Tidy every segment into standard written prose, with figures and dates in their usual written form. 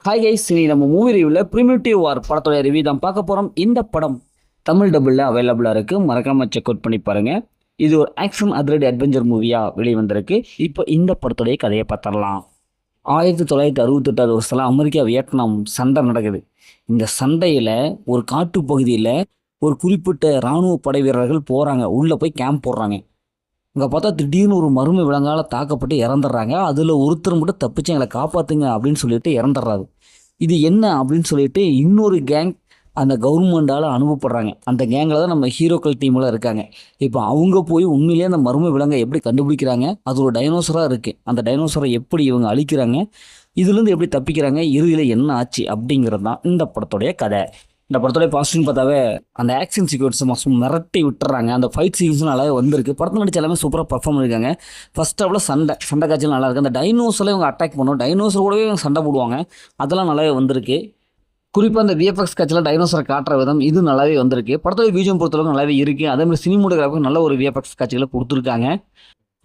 Hi guys, நம்ம movie ரிவ்யூவில் primitive வார் படத்தோட ரிவ்யூ தான் பார்க்க போகிறோம். இந்த படம் தமிழ் டபுளில் அவைலபிளாக இருக்குது. மறக்காமல் செக் அவுட் பண்ணி பாருங்கள். இது ஒரு ஆக்ஷன் அதிரடி அட்வென்ச்சர் மூவியாக வெளிவந்திருக்கு. இப்போ இந்த படத்துடைய கதையை பார்த்துடலாம். 1968 வருஷத்தில் அமெரிக்கா வியட்நாம் சண்டை நடக்குது. இந்த சண்டையில் ஒரு காட்டு பகுதியில் ஒரு குறிப்பிட்ட இராணுவ படை வீரர்கள் போகிறாங்க. உள்ளே போய் கேம்ப் போடுறாங்க. அங்கே பார்த்தா திடீர்னு ஒரு மர்ம விலங்கால் தாக்கப்பட்டு இறந்துடுறாங்க. அதில் ஒருத்தர் மட்டும் தப்பிச்சு எங்களை காப்பாற்றுங்க அப்படின்னு சொல்லிட்டு இறந்துடுறாரு. இது என்ன அப்படின்னு சொல்லிட்டு இன்னொரு கேங் அந்த கவர்மெண்டால் அனுப்பப்படுறாங்க. அந்த கேங்கில் தான் நம்ம ஹீரோக்கள் டீமில் இருக்காங்க. இப்போ அவங்க போய் உண்மையிலேயே அந்த மர்ம விலங்கை எப்படி கண்டுபிடிக்கிறாங்க, அது ஒரு டைனோசராக இருக்குது, அந்த டைனோசரை எப்படி இவங்க அழிக்கிறாங்க, இதுலேருந்து எப்படி தப்பிக்கிறாங்க, இறுதியில் என்ன ஆச்சு அப்படிங்கிறது தான் இந்த படத்துடைய கதை. இந்த படத்தோடைய பாசிட்டிவ் பார்த்தாவே அந்த ஆக்ஷன் சீக்வன்ஸ் மாதம் மிரட்டி விட்டுறாங்க. அந்த ஃபைட் சீக்வன்ஸும் நல்லாவே வந்திருக்கு. படத்தில் நடிச்ச எல்லாமே சூப்பராக பர்ஃபார்ம் பண்ணியிருக்காங்க. ஃபர்ஸ்ட் ஹாஃபில் சண்டை காட்சியில் நல்லா இருக்குது. அந்த டைனோசரில் இவங்க அட்டாக் பண்ணுவோம், டைனோசர் கூடவே இவங்க சண்டை போடுவாங்க. அதெல்லாம் நல்லாவே வந்திருக்கு. குறிப்பாக அந்த விஎஃப்எக்ஸ் காட்சியில் டைனோசரை காட்டுற விதம் இது நல்லாவே வந்திருக்கு. படத்தோட பிஜிஎம் பொறுத்தளவுக்கு நல்லாவே இருக்குது. அதேமாதிரி சினிமோட்டோகிராஃபி நல்ல ஒரு விஎஃப்எக்ஸ் காட்சிகளை கொடுத்துருக்காங்க.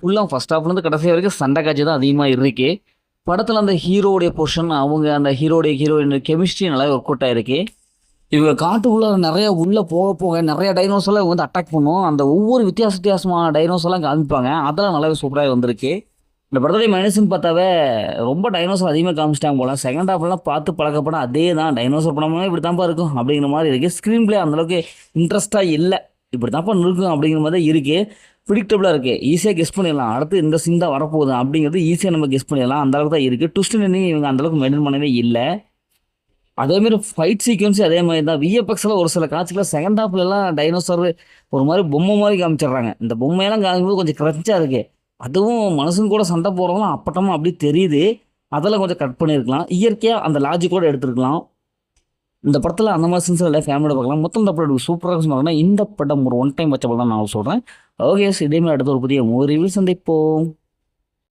ஃபுல்லாக ஃபர்ஸ்ட் ஹாஃப்லேருந்து கடைசி வரைக்கும் சண்டை காட்சி தான் அதிகமாக இருக்குது. படத்தில் அந்த ஹீரோடைய போர்ஷன், அவங்க அந்த ஹீரோயின் கெமிஸ்ட்ரி நல்லாவே ஒர்க் அவுட் ஆகிருக்கு. இவங்க காட்டுக்குள்ளே நிறைய உள்ளே போக நிறைய டைனோசர்லாம் வந்து அட்டாக் பண்ணுவோம். அந்த ஒவ்வொரு வித்தியாசமான டைனோசர்லாம் காமிப்பாங்க. அதெல்லாம் நல்லாவே சூப்பராக வந்திருக்கு. இந்த படத்துடைய மைனஸ்ன்னு பார்த்தாவே ரொம்ப டைனோசர் அதிகமாக காமிச்சிட்டாங்க போல. செகண்ட் ஹாஃப்லாம் பார்த்து பழக்கப்பட அதே தான், டைனோசர் படமே இப்படி தான்ப்பா இருக்கும் அப்படிங்கிற மாதிரி இருக்குது. ஸ்க்ரீன் பிளே அந்தளவுக்கு இன்ட்ரெஸ்ட்டாக இல்லை, இப்படி தான்ப்பா இருக்கும் அப்படிங்கிற மாதிரி தான் இருக்குது. ப்ரிடிக்டபுளாக இருக்குது, ஈஸியாக கெஸ் பண்ணிடலாம். அடுத்து இந்த சீன் தான் வரப்போகுது அப்படிங்கிறது ஈஸியாக நம்ம கெஸ் பண்ணிடலாம். அந்தளவுக்கு தான் இருக்குது. ட்விஸ்ட் என்னையும் இவங்க அந்தளவுக்கு மெயின்டைன் பண்ணவே இல்லை. அதேமாரி ஃபைட் சீக்வன்ஸும் அதே மாதிரி தான். விஎஃப்எக்ஸில் ஒரு சில காட்சிகளில் செகண்ட் ஹாஃப்லலாம் டைனோசர் ஒரு மாதிரி பொம்மை மாதிரி காமிச்சிடுறாங்க. இந்த பொம்மையெல்லாம் காமிக்கும்போது கொஞ்சம் கிரச்சாக இருக்குது. அதுவும் மனுஷன் கூட சண்டை போடுறவங்களும் அப்பட்டமாக அப்படி தெரியுது. அதெல்லாம் கொஞ்சம் கட் பண்ணியிருக்கலாம். இயற்கையாக அந்த லாஜிக்கோடு எடுத்துருக்கலாம். இந்த படத்தில் அந்த மாதிரி சீன்ஸ் எல்லாம் ஃபேமிலியோட பார்க்கலாம். மொத்தம் இந்த படம் சூப்பராக சொன்னாங்கன்னா இந்த படம் ஒரு ஒன் டைம் வச்ச படம் தான் நான் சொல்கிறேன். ஓகே, இதேமாதிரி அடுத்த ஒரு புதிய மூவி ரிவ்யூ சந்திப்போம்.